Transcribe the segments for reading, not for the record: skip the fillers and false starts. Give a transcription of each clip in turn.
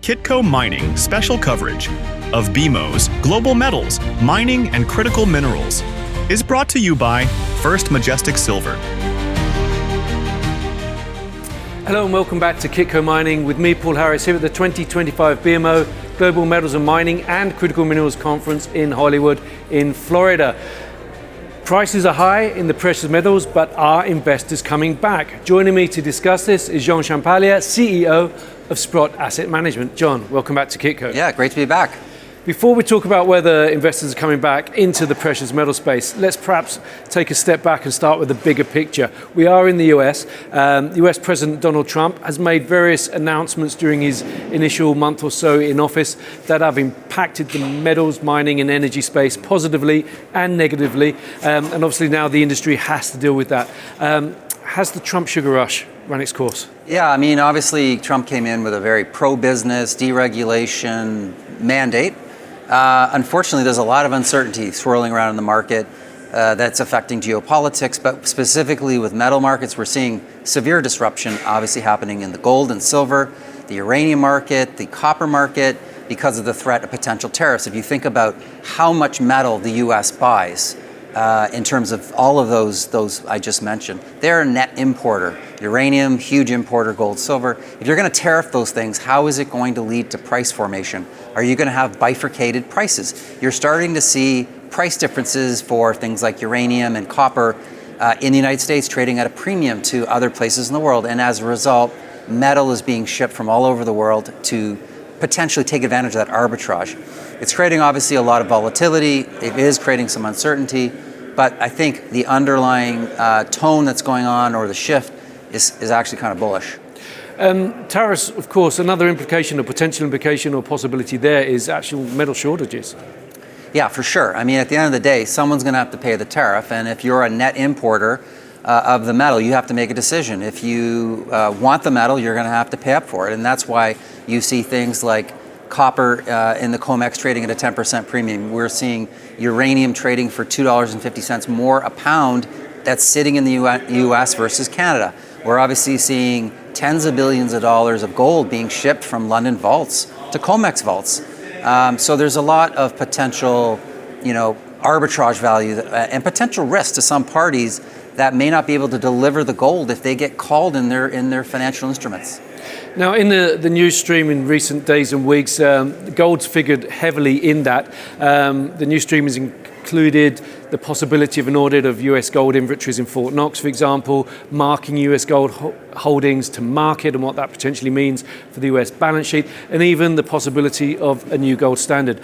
Kitco Mining special coverage of BMO's Global Metals, Mining and Critical Minerals is brought to you by First Majestic Silver. Hello and welcome back to Kitco Mining with me, Paul Harris, here at the 2025 BMO Global Metals and Mining and Critical Minerals Conference in Hollywood in Florida. Prices are high in the precious metals, but are investors coming back? Joining me to discuss this is John Ciampaglia, CEO of Sprott Asset Management. John, welcome back to Kitco. Yeah, great to be back. Before we talk about whether investors are coming back into the precious metal space, let's perhaps take a step back and start with the bigger picture. We are in the US. US President Donald Trump has made various announcements during his initial month or so in office that have impacted the metals, mining and energy space positively and negatively. And obviously now the industry has to deal with that. Has the Trump sugar rush run its course? Yeah, I mean, obviously Trump came in with a very pro-business, deregulation mandate. Unfortunately, there's a lot of uncertainty swirling around in the market that's affecting geopolitics, but specifically with metal markets, we're seeing severe disruption obviously happening in the gold and silver, the uranium market, the copper market, because of the threat of potential tariffs. If you think about how much metal the US buys, in terms of all of those I just mentioned, they're a net importer. Uranium, huge importer, gold, silver. If you're going to tariff those things, how is it going to lead to price formation? Are you going to have bifurcated prices? You're starting to see price differences for things like uranium and copper in the United States trading at a premium to other places in the world. And as a result, metal is being shipped from all over the world to potentially take advantage of that arbitrage. It's creating obviously a lot of volatility. It is creating some uncertainty, but I think the underlying tone that's going on, or the shift, is actually kind of bullish. Tariffs, of course, another implication or potential implication or possibility there is actual metal shortages. Yeah, for sure. I mean, at the end of the day, someone's going to have to pay the tariff, and if you're a net importer of the metal, you have to make a decision. If you want the metal, you're going to have to pay up for it, and that's why you see things like copper in the COMEX trading at a 10% premium. We're seeing uranium trading for $2.50 more a pound that's sitting in the US versus Canada. We're obviously seeing tens of billions of dollars of gold being shipped from London vaults to COMEX vaults. So there's a lot of potential, arbitrage value and potential risk to some parties that may not be able to deliver the gold if they get called in their financial instruments. Now, in the news stream in recent days and weeks, gold's figured heavily in that. The news stream has included the possibility of an audit of US gold inventories in Fort Knox, for example, marking US gold holdings to market and what that potentially means for the US balance sheet, and even the possibility of a new gold standard.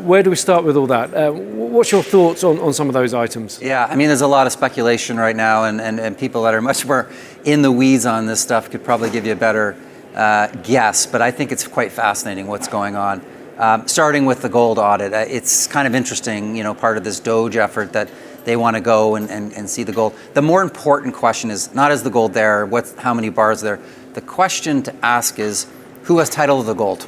Where do we start with all that? What's your thoughts on some of those items? Yeah, I mean, there's a lot of speculation right now, and people that are much more in the weeds on this stuff could probably give you a better guess, but I think it's quite fascinating what's going on. Starting with the gold audit, it's kind of interesting, part of this Doge effort that they want to go and see the gold. The more important question is not is the gold there, how many bars are there. The question to ask is who has title of the gold?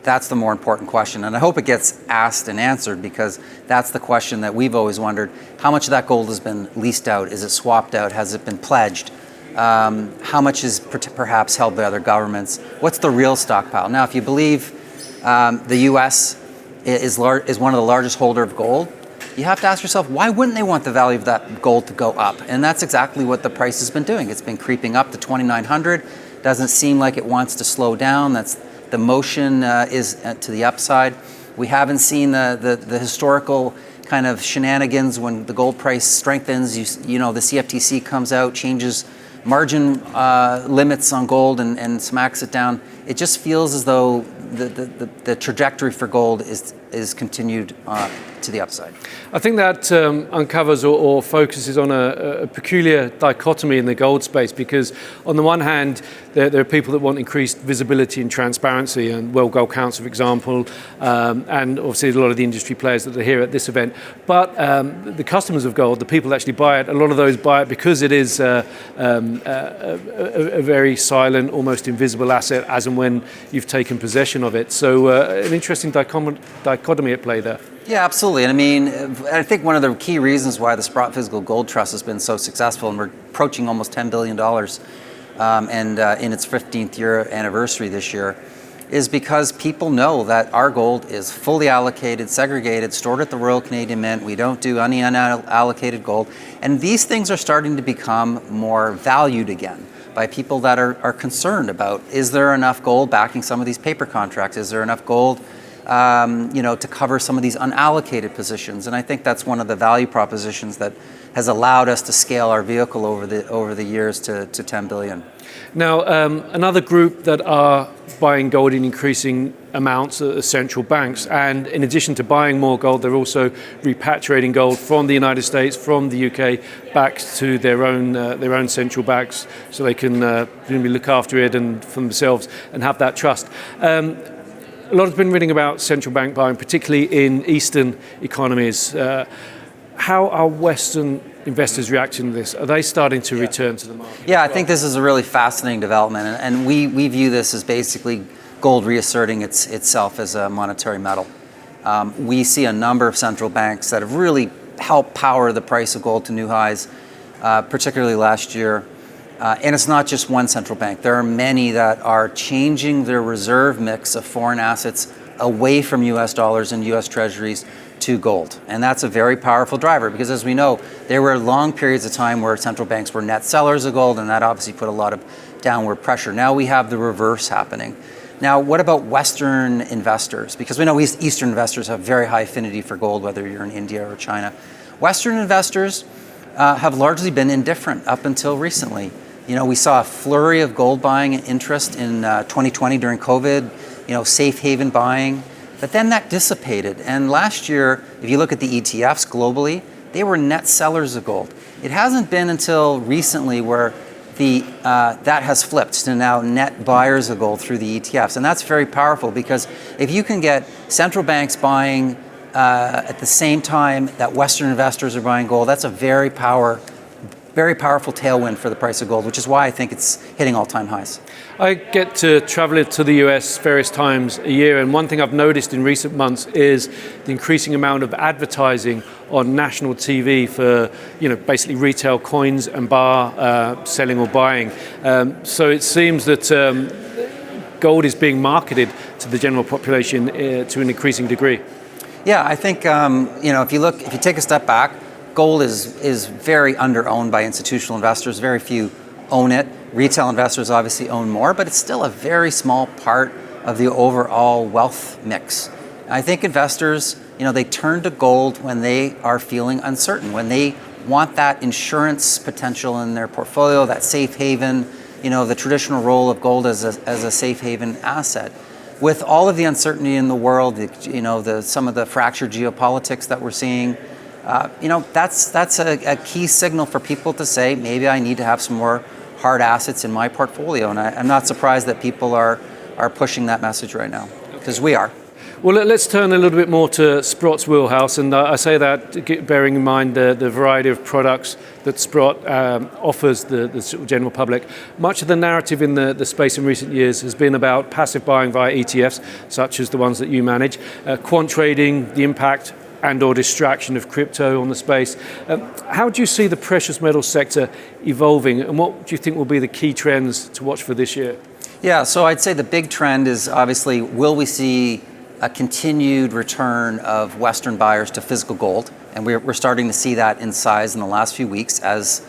That's the more important question, and I hope it gets asked and answered, because that's the question that we've always wondered. How much of that gold has been leased out? Is it swapped out? Has it been pledged? How much is perhaps held by other governments? What's the real stockpile? Now, if you believe the U.S. is one of the largest holder of gold, you have to ask yourself, why wouldn't they want the value of that gold to go up? And that's exactly what the price has been doing. It's been creeping up to 2,900. Doesn't seem like it wants to slow down. The motion is to the upside. We haven't seen the historical kind of shenanigans when the gold price strengthens. The CFTC comes out, changes margin limits on gold and smacks it down. It just feels as though the trajectory for gold is continued to the upside. I think that uncovers or focuses on a peculiar dichotomy in the gold space, because on the one hand, there are people that want increased visibility and transparency, and World Gold Council, for example, and obviously a lot of the industry players that are here at this event. But the customers of gold, the people that actually buy it, a lot of those buy it because it is a very silent, almost invisible asset as and when you've taken possession of it. So an interesting dichotomy at play there. Yeah, absolutely. And I mean, I think one of the key reasons why the Sprott Physical Gold Trust has been so successful, and we're approaching almost $10 billion and in its 15th year anniversary this year, is because people know that our gold is fully allocated, segregated, stored at the Royal Canadian Mint. We don't do any unallocated gold. And these things are starting to become more valued again by people that are concerned about, is there enough gold backing some of these paper contracts? Is there enough gold to cover some of these unallocated positions? And I think that's one of the value propositions that has allowed us to scale our vehicle over the years to 10 billion. Now, another group that are buying gold in increasing amounts are central banks, and in addition to buying more gold, they're also repatriating gold from the United States, from the UK, back to their own central banks, so they can look after it and for themselves and have that trust. A lot has been reading about central bank buying, particularly in Eastern economies. How are Western investors reacting to this? Are they starting to return to the market? Yeah, I think this is a really fascinating development, and we view this as basically gold reasserting itself as a monetary metal. We see a number of central banks that have really helped power the price of gold to new highs, particularly last year. And it's not just one central bank. There are many that are changing their reserve mix of foreign assets away from US dollars and US treasuries to gold. And that's a very powerful driver, because as we know, there were long periods of time where central banks were net sellers of gold, and that obviously put a lot of downward pressure. Now we have the reverse happening. Now, what about Western investors? Because we know Eastern investors have very high affinity for gold, whether you're in India or China. Western investors have largely been indifferent up until recently. We saw a flurry of gold buying interest in 2020 during COVID, safe haven buying. But then that dissipated. And last year, if you look at the ETFs globally, they were net sellers of gold. It hasn't been until recently where that has flipped to now net buyers of gold through the ETFs. And that's very powerful, because if you can get central banks buying at the same time that Western investors are buying gold, that's a very powerful tailwind for the price of gold, which is why I think it's hitting all-time highs. I get to travel to the US various times a year, and one thing I've noticed in recent months is the increasing amount of advertising on national TV for, basically retail coins and bar selling or buying. So it seems that gold is being marketed to the general population to an increasing degree. Yeah, I think if you take a step back, gold is very under-owned by institutional investors. Very few own it. Retail investors obviously own more, but it's still a very small part of the overall wealth mix. I think investors, they turn to gold when they are feeling uncertain, when they want that insurance potential in their portfolio, that safe haven, the traditional role of gold as a safe haven asset. With all of the uncertainty in the world, some of the fractured geopolitics that we're seeing, that's a key signal for people to say, maybe I need to have some more hard assets in my portfolio. And I'm not surprised that people are pushing that message right now, because we are. Well, let's turn a little bit more to Sprott's wheelhouse, and I say that bearing in mind the variety of products that Sprott offers the general public. Much of the narrative in the space in recent years has been about passive buying via ETFs, such as the ones that you manage, quant trading, the impact and or distraction of crypto on the space. How do you see the precious metals sector evolving, and what do you think will be the key trends to watch for this year? Yeah, so I'd say the big trend is obviously, will we see a continued return of Western buyers to physical gold? And we're starting to see that in size in the last few weeks, as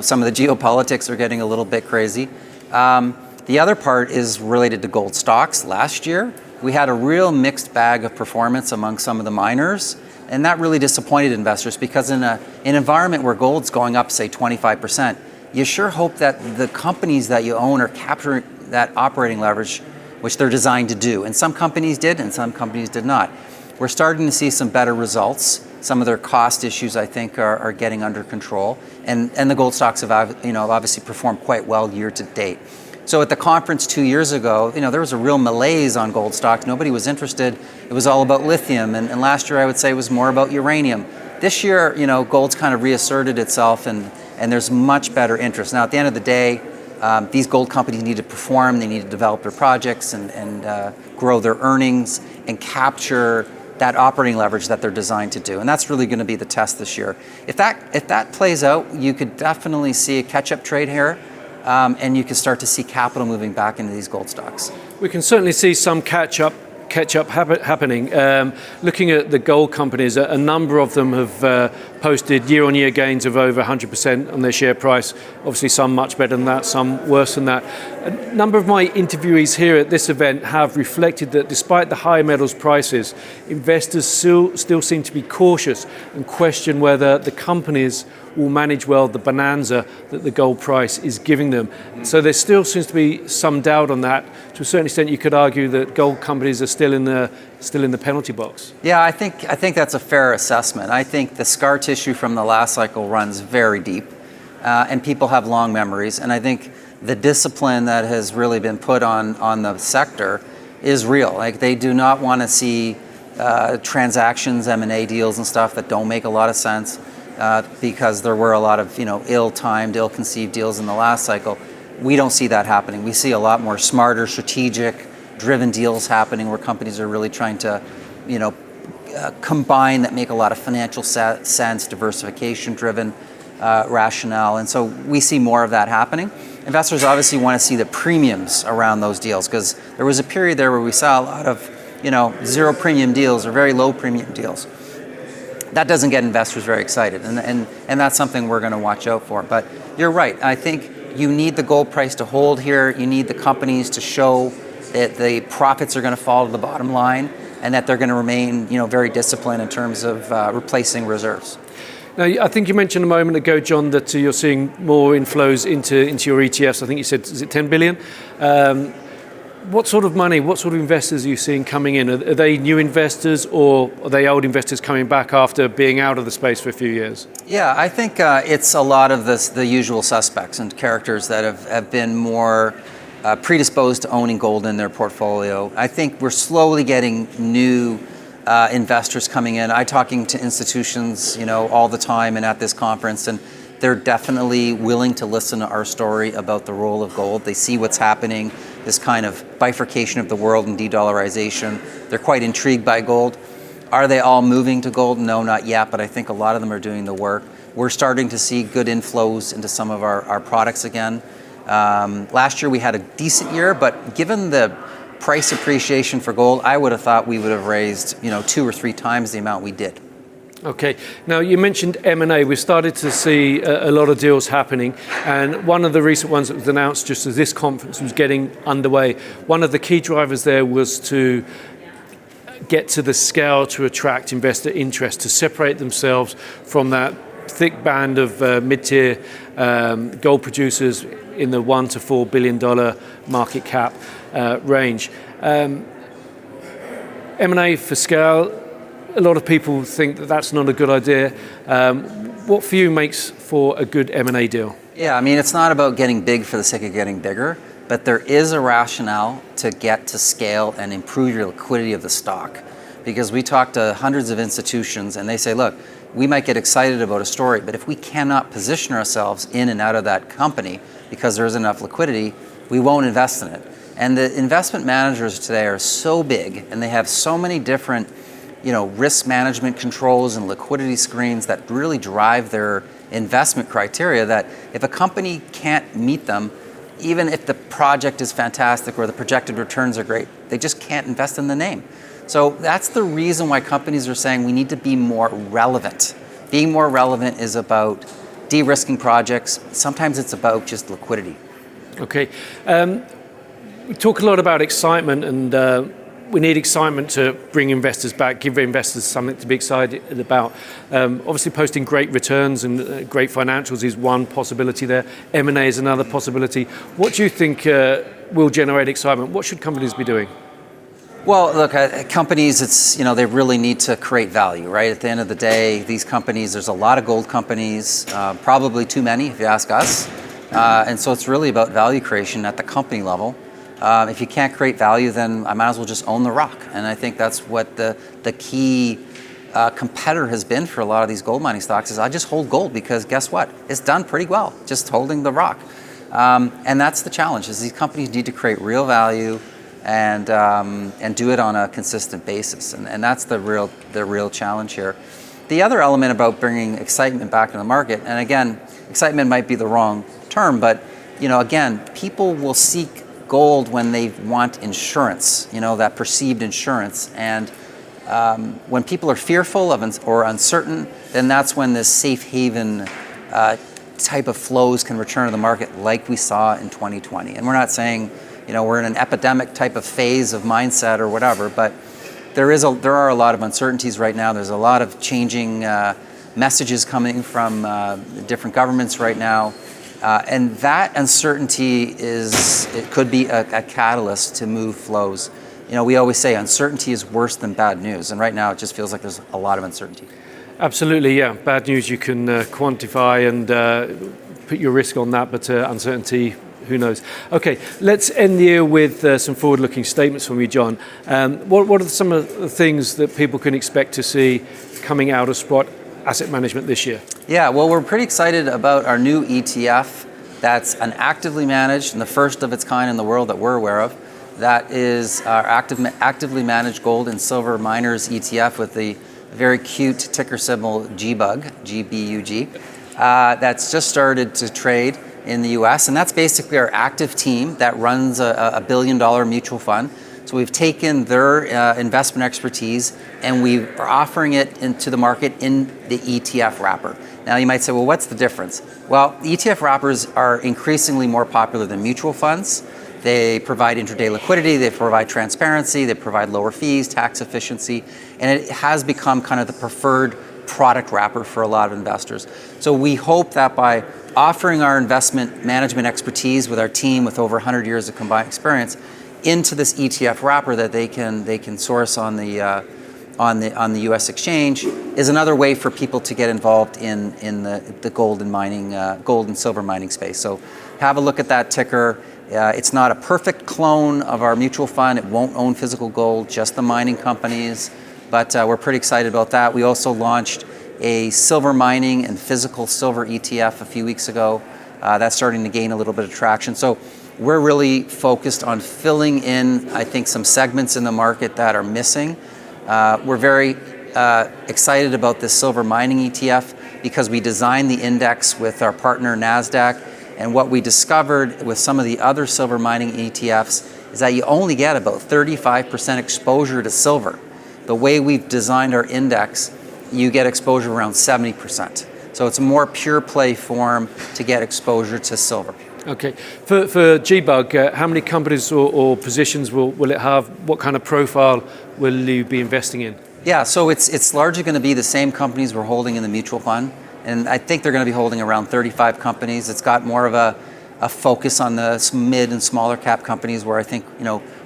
some of the geopolitics are getting a little bit crazy. The other part is related to gold stocks. Last year, we had a real mixed bag of performance among some of the miners. And that really disappointed investors, because in an environment where gold's going up, say 25%, you sure hope that the companies that you own are capturing that operating leverage, which they're designed to do. And some companies did, and some companies did not. We're starting to see some better results. Some of their cost issues, I think, are getting under control. And the gold stocks have obviously performed quite well year to date. So at the conference 2 years ago, there was a real malaise on gold stocks. Nobody was interested. It was all about lithium. And last year, I would say, it was more about uranium. This year, gold's kind of reasserted itself, and there's much better interest. Now, at the end of the day, these gold companies need to perform. They need to develop their projects and grow their earnings and capture that operating leverage that they're designed to do. And that's really going to be the test this year. If that plays out, you could definitely see a catch-up trade here. and you can start to see capital moving back into these gold stocks. We can certainly see some catch up happening. Looking at the gold companies, a number of them have posted year-on-year gains of over 100% on their share price. Obviously some much better than that, some worse than that. A number of my interviewees here at this event have reflected that despite the high metals prices, investors still seem to be cautious and question whether the companies will manage well the bonanza that the gold price is giving them. So there still seems to be some doubt on that. To a certain extent, you could argue that gold companies are still in the penalty box. Yeah, I think that's a fair assessment. I think the scar tissue from the last cycle runs very deep, and people have long memories. And I think the discipline that has really been put on the sector is real. Like, they do not want to see transactions, M&A deals and stuff that don't make a lot of sense. Because there were a lot of ill-timed, ill-conceived deals in the last cycle. We don't see that happening. We see a lot more smarter, strategic-driven deals happening where companies are really trying to, combine that make a lot of financial sense, diversification-driven rationale, and so we see more of that happening. Investors obviously want to see the premiums around those deals because there was a period there where we saw a lot of, zero premium deals or very low premium deals. That doesn't get investors very excited, and that's something we're going to watch out for. But you're right. I think you need the gold price to hold here. You need the companies to show that the profits are going to fall to the bottom line and that they're going to remain, very disciplined in terms of replacing reserves. Now, I think you mentioned a moment ago, John, that you're seeing more inflows into your ETFs. I think you said, is it 10 billion? What sort of money, what sort of investors are you seeing coming in? Are they new investors or are they old investors coming back after being out of the space for a few years? Yeah, I think it's a lot of the usual suspects and characters that have been more predisposed to owning gold in their portfolio. I think we're slowly getting new investors coming in. I'm talking to institutions, all the time and at this conference, and they're definitely willing to listen to our story about the role of gold. They see what's happening, this kind of bifurcation of the world and de-dollarization. They're quite intrigued by gold. Are they all moving to gold? No, not yet, but I think a lot of them are doing the work. We're starting to see good inflows into some of our products again. Last year we had a decent year, but given the price appreciation for gold, I would have thought we would have raised 2 or 3 times the amount we did. Okay. Now, you mentioned M&A. We've started to see a lot of deals happening, and one of the recent ones that was announced just as this conference was getting underway, one of the key drivers there was to get to the scale to attract investor interest, to separate themselves from that thick band of mid-tier gold producers in the $1 to $4 billion market cap range. M&A for scale, a lot of people think that that's not a good idea. What for you makes for a good M&A deal? Yeah, it's not about getting big for the sake of getting bigger, but there is a rationale to get to scale and improve your liquidity of the stock. Because we talk to hundreds of institutions and they say, look, we might get excited about a story, but if we cannot position ourselves in and out of that company because there isn't enough liquidity, we won't invest in it. And the investment managers today are so big and they have so many different risk management controls and liquidity screens that really drive their investment criteria that if a company can't meet them, even if the project is fantastic or the projected returns are great, they just can't invest in the name. So that's the reason why companies are saying we need to be more relevant. Being more relevant is about de-risking projects. Sometimes it's about just liquidity. Okay. We talk a lot about excitement, and we need excitement to bring investors back, give investors something to be excited about. Obviously, posting great returns and great financials is one possibility there. M&A is another possibility. What do you think will generate excitement? What should companies be doing? Well, look, companies, they really need to create value, right? At the end of the day, these companies, there's a lot of gold companies, probably too many if you ask us. And so it's really about value creation at the company level. If you can't create value, then I might as well just own the rock. And I think that's what the key competitor has been for a lot of these gold mining stocks is I just hold gold because guess what? It's done pretty well, just holding the rock. And that's the challenge is these companies need to create real value and do it on a consistent basis. And that's the real challenge here. The other element about bringing excitement back to the market, and again, excitement might be the wrong term, but again, people will seek gold when they want insurance, that perceived insurance. And when people are fearful or uncertain, then that's when this safe haven type of flows can return to the market like we saw in 2020. And we're not saying, we're in an epidemic type of phase of mindset or whatever, but there are a lot of uncertainties right now. There's a lot of changing messages coming from different governments right now. And that uncertainty could be a catalyst to move flows. We always say uncertainty is worse than bad news. And right now it just feels like there's a lot of uncertainty. Absolutely, yeah. Bad news you can quantify and put your risk on that, but uncertainty, who knows? Okay, let's end the year with some forward-looking statements from you, John. What are some of the things that people can expect to see coming out of Sprott Asset Management this year? Yeah, well, we're pretty excited about our new ETF that's an actively managed and the first of its kind in the world that we're aware of. That is our actively managed gold and silver miners ETF with the very cute ticker symbol GBUG, G-B-U-G. That's just started to trade in the US, and that's basically our active team that runs a $1 billion mutual fund. So we've taken their investment expertise and we are offering it into the market in the ETF wrapper. Now you might say, well, what's the difference? Well, the ETF wrappers are increasingly more popular than mutual funds. They provide intraday liquidity, they provide transparency, they provide lower fees, tax efficiency, and it has become kind of the preferred product wrapper for a lot of investors. So we hope that by offering our investment management expertise with our team with over 100 years of combined experience into this ETF wrapper that they can source on the U.S. exchange is another way for people to get involved in the gold and silver mining space. So have a look at that ticker. It's not a perfect clone of our mutual fund. It won't own physical gold, just the mining companies. But we're pretty excited about that. We also launched a silver mining and physical silver ETF a few weeks ago. That's starting to gain a little bit of traction. So we're really focused on filling in, I think, some segments in the market that are missing. We're very excited about this silver mining ETF because we designed the index with our partner NASDAQ. And what we discovered with some of the other silver mining ETFs is that you only get about 35% exposure to silver. The way we've designed our index, you get exposure around 70%. So it's a more pure play form to get exposure to silver. Okay. For GBUG, how many companies or positions will it have? What kind of profile will you be investing in? Yeah, so it's largely going to be the same companies we're holding in the mutual fund. And I think they're going to be holding around 35 companies. It's got more of a focus on the mid and smaller cap companies where I think,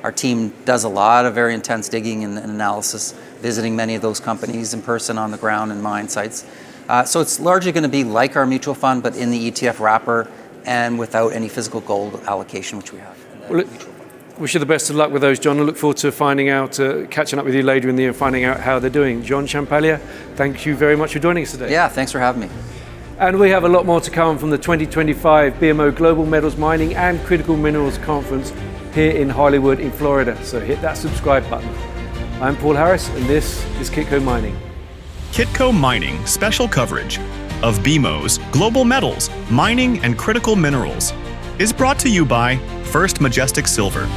our team does a lot of very intense digging and analysis, visiting many of those companies in person on the ground and mine sites. So it's largely going to be like our mutual fund, but in the ETF wrapper and without any physical gold allocation, which we have in the mutual fund. Wish you the best of luck with those, John. I look forward to finding out, catching up with you later in the year and finding out how they're doing. John Ciampaglia, thank you very much for joining us today. Yeah, thanks for having me. And we have a lot more to come from the 2025 BMO Global Metals Mining and Critical Minerals Conference here in Hollywood in Florida. So hit that subscribe button. I'm Paul Harris and this is Kitco Mining. Kitco Mining special coverage of BMO's Global Metals, Mining and Critical Minerals is brought to you by First Majestic Silver.